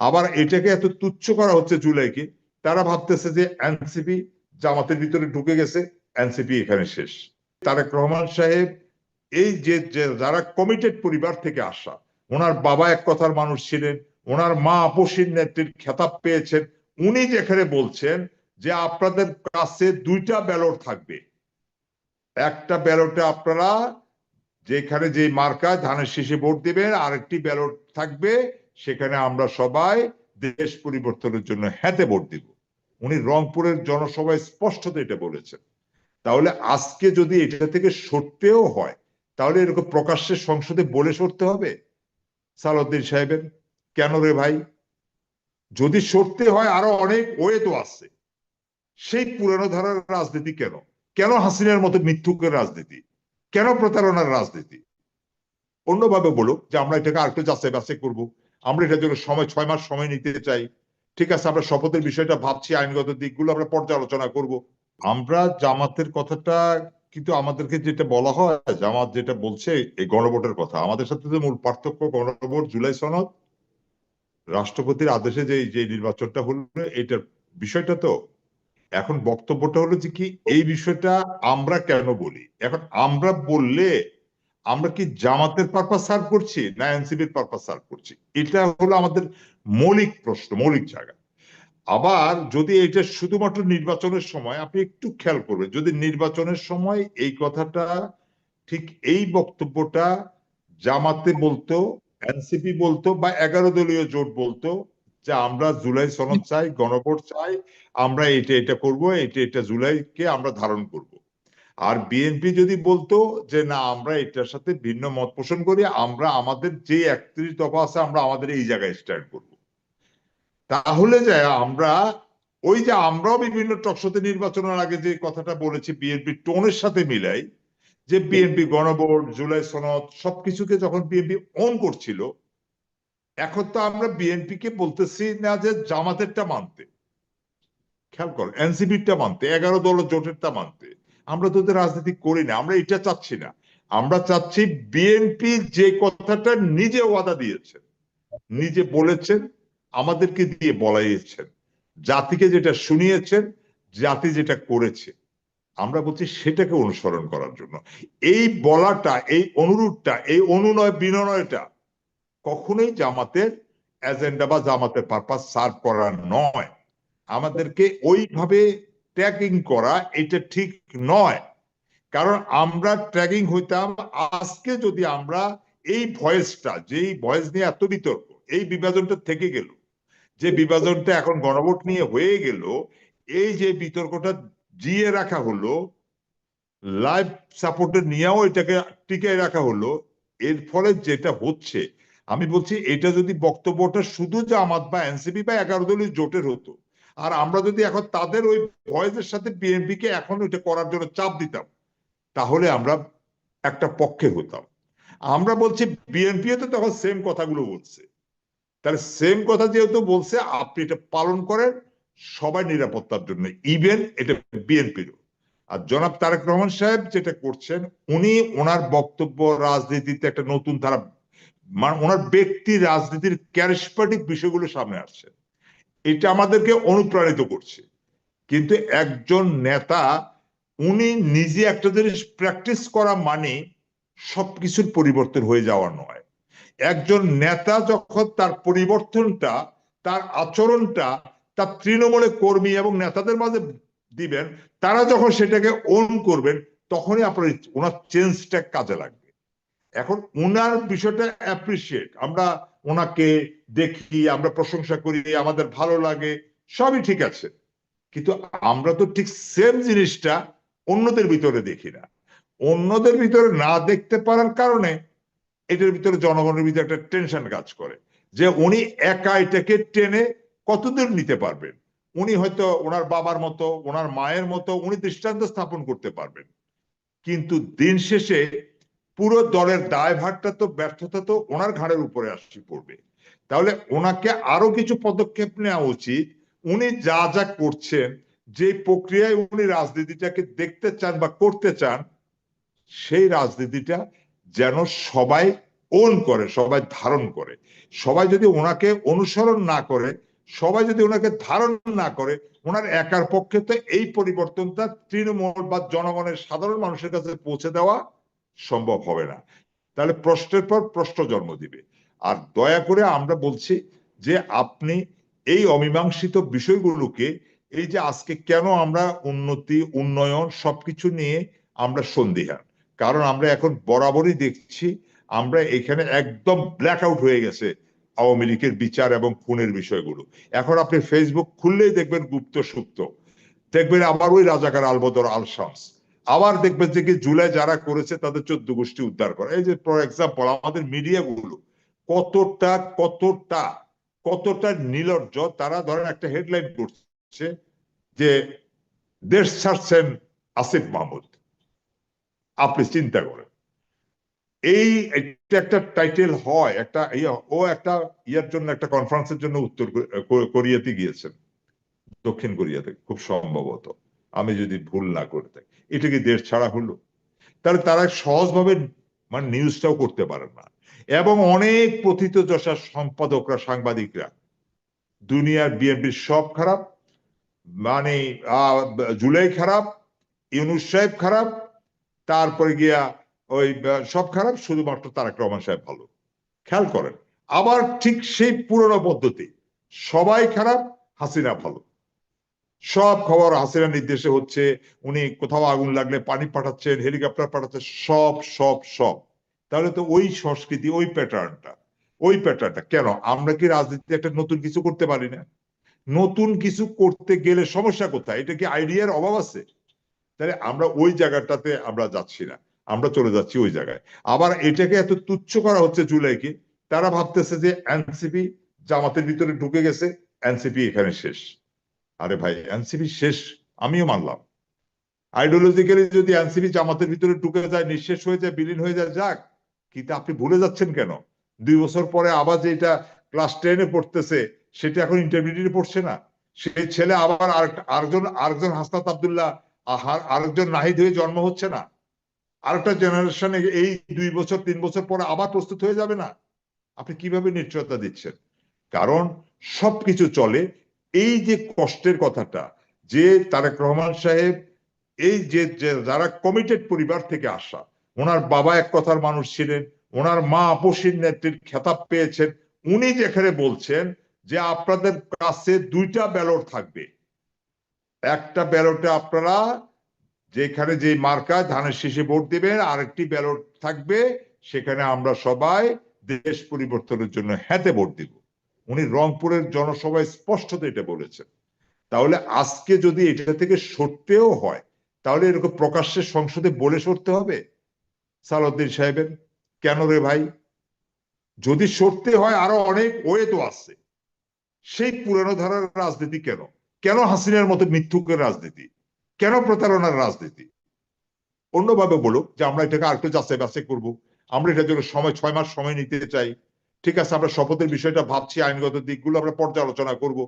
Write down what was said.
আবার এটাকে এত তুচ্ছ করা হচ্ছে জুলাইকে, তারা ভাবতেছে যে এনসিপি জামাতের ভিতরে ঢুকে গেছে, এনসিপি এখানে শেষ। তারেক রহমান সাহেব এই যে যারা কমিটেড পরিবার থেকে আসা, ওনার বাবা এক কথার মানুষ ছিলেন, ওনার মা আপসীর নেত্রীর খেতাব পেয়েছেন, উনি যেখানে বলছেন যে আপনাদের কাছে দুইটা ব্যালট থাকবে, একটা ব্যালটে আপনারা যেখানে যে মার্কা ধানের শীষে ভোট দিবেন, আরেকটি ব্যালট থাকবে সেখানে আমরা সবাই দেশ পরিবর্তনের জন্য হ্যাঁতে ভোট দিব। উনি রংপুরের জনসভায় স্পষ্টত এটা বলেছেন। তাহলে আজকে যদি এটা থেকে সরতেও হয়, তাহলে এরকম প্রকাশ্যে সংসদে বলে সরতে হবে সালাউদ্দিন সাহেবের? কেন রে ভাই? যদি সরতে হয় আরো অনেক ওয়ে তো আছে। সেই পুরানো ধারার রাজনীতি কেন? কেন হাসিনার মতো মিথ্যুকের রাজনীতি? কেন প্রতারণার রাজনীতি? অন্যভাবে বলুক যে আমরা এটাকে আরেকটু যাচাই বাছাই করবো, আমরা এটার জন্য 6 মাস সময় নিতে চাই, ঠিক আছে, আমরা শপথের বিষয়টা ভাবছি, আইনগত দিকগুলো আমরা পর্যালোচনা করব। আমরা জামাতের কথাটা, কিন্তু আমাদেরকে যেটা বলা হয়, জামাত যেটা বলছে এই গণভোটের কথা, আমাদের সাথে যে মূল পার্থক্য গণভোট, জুলাই সনদ, রাষ্ট্রপতির আদেশে যে যে নির্বাচনটা হলো, এটার বিষয়টা তো এখন বক্তব্যটা হলো যে কি এই বিষয়টা আমরা কেন বলি। এখন আমরা বললে আমরা কি জামাতের পারপাস সার্ভ করছি না এনসিপির পারপাস সার্ভ করছি, এটা হলো আমাদের মৌলিক প্রশ্ন, মৌলিক জায়গা। আবার যদি এটা শুধুমাত্র নির্বাচনের সময়, আপনি একটু খেয়াল করবেন, যদি নির্বাচনের সময় এই কথাটা, ঠিক এই বক্তব্যটা জামাতে বলতো, এনসিপি বলতো, বা 11 দলীয় জোট বলতো যে আমরা জুলাই সনদ চাই, গণভোট চাই, আমরা এটা এটা করবো, এটা এটা জুলাইকে আমরা ধারণ করব। আর বিএনপি যদি বলতো যে না আমরা এটার সাথে ভিন্ন মত পোষণ করি, আমরা আমাদের যে 31 দফা আছে আমরা আমাদের এই জায়গায় স্ট্যান্ড করব, তাহলে যায় আমরা ওই যে আমরাও বিভিন্ন টকশোতে নির্বাচনের আগে যে কথাটা বলেছি বিএনপি টোনের সাথে মিলাই, যে বিএনপি গণভোট, জুলাই সনদ সবকিছুকে যখন বিএনপি অন করছিল, এখন তো আমরা বিএনপি কে বলতেছি না যে জামাতেরটা মানতে, খেয়াল কর, এনসিপিটা মানতে, 11 দল জোটেরটা মানতে। আমরা তো রাজনীতি করি না, আমরা এটা চাচ্ছি না। আমরা চাচ্ছি বিএনপি যে কথাটা নিজে ওয়াদা দিয়েছেন, নিজে বলেছেন, আমাদেরকে দিয়ে বলাইয়েছেন, জাতিকে যেটা শুনিয়েছেন, জাতি যেটা করেছে, আমরা বলছি সেটাকে অনুসরণ করার জন্য। এই বলাটা, এই অনুরোধটা, এই অনুনয় বিনয়টা কখনোই জামাতের এজেন্ডা বা জামাতের পারপাস সার্ভ করা নয়। আমাদেরকে ওইভাবে ট্র্যাকিং করা এটা ঠিক নয়। কারণ আমরা ট্র্যাকিং হইতাম আজকে যদি আমরা এই ভয়েসটা, যেই ভয়েস নিয়ে এত বিতর্ক, এই বিভাজনটা থেকে গেল, যে বিভাজনটা এখন গণভোট নিয়ে হয়ে গেল, এই যে বিতর্কটা জিয়ে রাখা হলো, লাইভ সাপোর্টে নিয়েও এটাকে টিকে রাখা হলো, এর ফলে যেটা হচ্ছে, আমি বলছি এটা যদি বক্তব্যটা শুধু জামাত বা এনসিপি বা 11 দলীয় জোটের হতো, আর আমরা যদি এখন তাদের ওই ভয়েসের সাথে বিএনপি কে এখন ওইটা করার জন্য চাপ দিতাম, তাহলে আমরা একটা পক্ষে হতাম। আমরা বলছি বিএনপিও তো তখন সেম কথাগুলো বলছে, তাহলে সেম কথা যেহেতু বলছে, আপনি এটা পালন করেন সবাই নিরাপত্তার জন্য, ইভেন এটা বিএনপিরও। আর জনাব তারেক রহমান সাহেব যেটা করছেন, উনি ওনার বক্তব্য রাজনীতিতে একটা নতুন ধারা, ওনার ব্যক্তি রাজনীতির ক্যারিসমেটিক বিষয়গুলো সামনে আসছে, এটা আমাদেরকে অনুপ্রাণিত করছে। কিন্তু একজন নেতা, উনি নিজে একটা জিনিস প্র্যাকটিস করা মানে সবকিছুর পরিবর্তন হয়ে যাওয়া নয়। একজন নেতা যখন তার পরিবর্তনটা, তার আচরণটা তার তৃণমূলের কর্মী এবং নেতাদের মাঝে দিবেন, তারা যখন সেটাকে ওন করবেন, তখনই আপনার ওনার চেঞ্জটা কাজে লাগবে। এখন ওনার বিষয়টা অ্যাপ্রিসিয়েট, আমরা ওনাকে দেখি, আমরা প্রশংসা করি, আমাদের ভালো লাগে, সবই ঠিক আছে, কিন্তু আমরা তো ঠিক সেম জিনিসটা অন্যদের ভিতরে দেখি না। অন্যদের ভিতরে না দেখতে পারার কারণে এটার ভিতরে জনগণের ভিতরে একটা টেনশন কাজ করে, যে উনি একা এটাকে টেনে কতদূর নিতে পারবেন। উনি হয়তো ওনার বাবার মতো, ওনার মায়ের মতো উনি দৃষ্টান্ত স্থাপন করতে পারবেন, কিন্তু দিন শেষে পুরো দলের দায়ভারটা তো, ব্যর্থতা তো ওনার ঘাড়ের উপরে আসছে পড়বে। তাহলে ওনাকে আরো কিছু পদক্ষেপ নেওয়া উচিত। উনি যা যা করছেন, যে প্রক্রিয়ায় উনি রাজনীতিটাকে দেখতে চান বা করতে চান, সেই রাজনীতিটা যেন সবাই ওন করে, সবাই ধারণ করে। সবাই যদি ওনাকে অনুসরণ না করে, সবাই যদি ওনাকে ধারণ না করে, ওনার একার পক্ষে তো এই পরিবর্তনটা তৃণমূল বা জনগণের সাধারণ মানুষের কাছে পৌঁছে দেওয়া সম্ভব হবে না। তাহলে প্রশ্নের পর প্রশ্ন জন্ম দিবে। আর দয়া করে আমরা বলছি যে আপনি এই অমীমাংসিত বিষয়গুলোকে, এই যে আজকে কেন আমরা উন্নতি উন্নয়ন সবকিছু নিয়ে আমরা সন্দিহান, কারণ আমরা এখন বরাবরই দেখছি আমরা এখানে একদম ব্ল্যাক আউট হয়ে গেছে আওয়ামী লীগের বিচার এবং খুনের বিষয়গুলো। এখন আপনি ফেসবুক খুললেই দেখবেন গুপ্ত সুপ্ত, দেখবেন আবার ওই রাজাকার আলবদর আল শামস, আবার দেখবেন যে কি জুলাই যারা করেছে তাদের 14 গোষ্ঠী উদ্ধার করা। এই যে ফর এক্সাম্পল আমাদের মিডিয়া গুলো কতটা কতটা কতটা নির্লজ্জ, তারা ধরেন একটা হেডলাইন করছে যে দেশ ছাড়ছেন আসিফ মাহমুদ। আপনি চিন্তা করেন, এই একটা টাইটেল হয়, একটা ও একটা ইয়ার জন্য, একটা কনফারেন্সের জন্য উত্তর কোরিয়াতে গিয়েছেন, দক্ষিণ কোরিয়াতে খুব সম্ভবত, আমি যদি ভুল না করে থাকি। এটা কি দেশ ছাড়া হলো? তাহলে তারা সহজভাবে মানে নিউজটাও করতে পারেন না। এবং অনেক প্রথিতযশা সম্পাদকরা, সাংবাদিকরা, দুনিয়ার বিএনপির সব খারাপ, মানে জুলাই খারাপ, ইউনূস সাহেব খারাপ, তারপরে গিয়া ওই সব খারাপ, শুধুমাত্র তারেক রহমান সাহেব ভালো। খেয়াল করেন, আবার ঠিক সেই পুরনো পদ্ধতি, সবাই খারাপ, হাসিনা ভালো। সব খবর হাসিনার নির্দেশে হচ্ছে, উনি কোথাও আগুন লাগলে পানি পাঠাচ্ছেন, হেলিকপ্টার পাঠাচ্ছেন, সব সব সব। তাহলে তো ওই সংস্কৃতি, ওই প্যাটার্নটা কেন? আমরা কি রাজনীতিতে একটা নতুন কিছু করতে পারি না? নতুন কিছু করতে গেলে সমস্যা কোথায়? এটা কি আইডিয়ার অভাব আছে? তাহলে আমরা ওই জায়গাটাতে আমরা যাচ্ছি না, আমরা চলে যাচ্ছি ওই জায়গায়। আবার এটাকে এত তুচ্ছ করা হচ্ছে জুলাইকে, তারা ভাবতেছে যে এনসিপি জামাতের ভিতরে ঢুকে গেছে, এনসিপি এখানে শেষ। আরে ভাই, এনসিপি শেষ আমিও মানলাম, আইডিওলজিক্যালি যদি এনসিপি জামাতের ভিতরে ঢুকে যায়, নিঃশেষ হয়ে যায়, বিলীন হয়ে যায়, যাক। কিন্তু আপনি ভুলে যাচ্ছেন কেন 2 বছর পরে আবার যেটা ক্লাস 10-এ পড়তেছে সেটা এখন ইন্টারমিডিয়েটে পড়ছে না? সেই ছেলে আবার আরেকজন হাসনাত আব্দুল্লাহ, আরেকজন নাহিদ হয়ে জন্ম হচ্ছে না? আরেকটা জেনারেশনে এই 2 বছর 3 বছর পরে আবার প্রস্তুত হয়ে যাবে না? আপনি কিভাবে নিশ্চয়তা দিচ্ছেন? কারণ সবকিছু চলে এই যে কষ্টের কথাটা, যে তারেক রহমান সাহেব, এই যে যারা কমিটেড পরিবার থেকে আসা, ওনার বাবা এক কথার মানুষ ছিলেন, ওনার মা আপসীর নেত্রীর খেতাব পেয়েছেন, উনি যেখানে বলছেন যে আপনাদের কাছে 2টা ব্যালট থাকবে, একটা ব্যালটে আপনারা যেখানে যে মার্কা ধানের শীষে ভোট দিবেন, আরেকটি ব্যালট থাকবে সেখানে আমরা সবাই দেশ পরিবর্তনের জন্য হ্যাঁতে ভোট দিব। উনি রংপুরের জনসভায় স্পষ্টত এটা বলেছেন। তাহলে আজকে যদি এটা থেকে সরতেও হয়, তাহলে এরকম প্রকাশ্যে সংসদে বলে সরতে হবে সালাউদ্দিন সাহেবের? কেন রে ভাই? যদি সরতে হয় আরো অনেক ওয়ে তো আছে। সেই পুরানো ধারার রাজনীতি কেন? কেন হাসিনার মতো মিথ্যুকের রাজনীতি? কেন প্রতারণার রাজনীতি? অন্যভাবে বলুক যে আমরা এটাকে আরেকটু যাচাই বাছাই করবো, আমরা এটার জন্য 6 মাস সময় নিতে চাই, ঠিক আছে, আমরা শপথের বিষয়টা ভাবছি, আইনগত দিকগুলো আমরা পর্যালোচনা করব।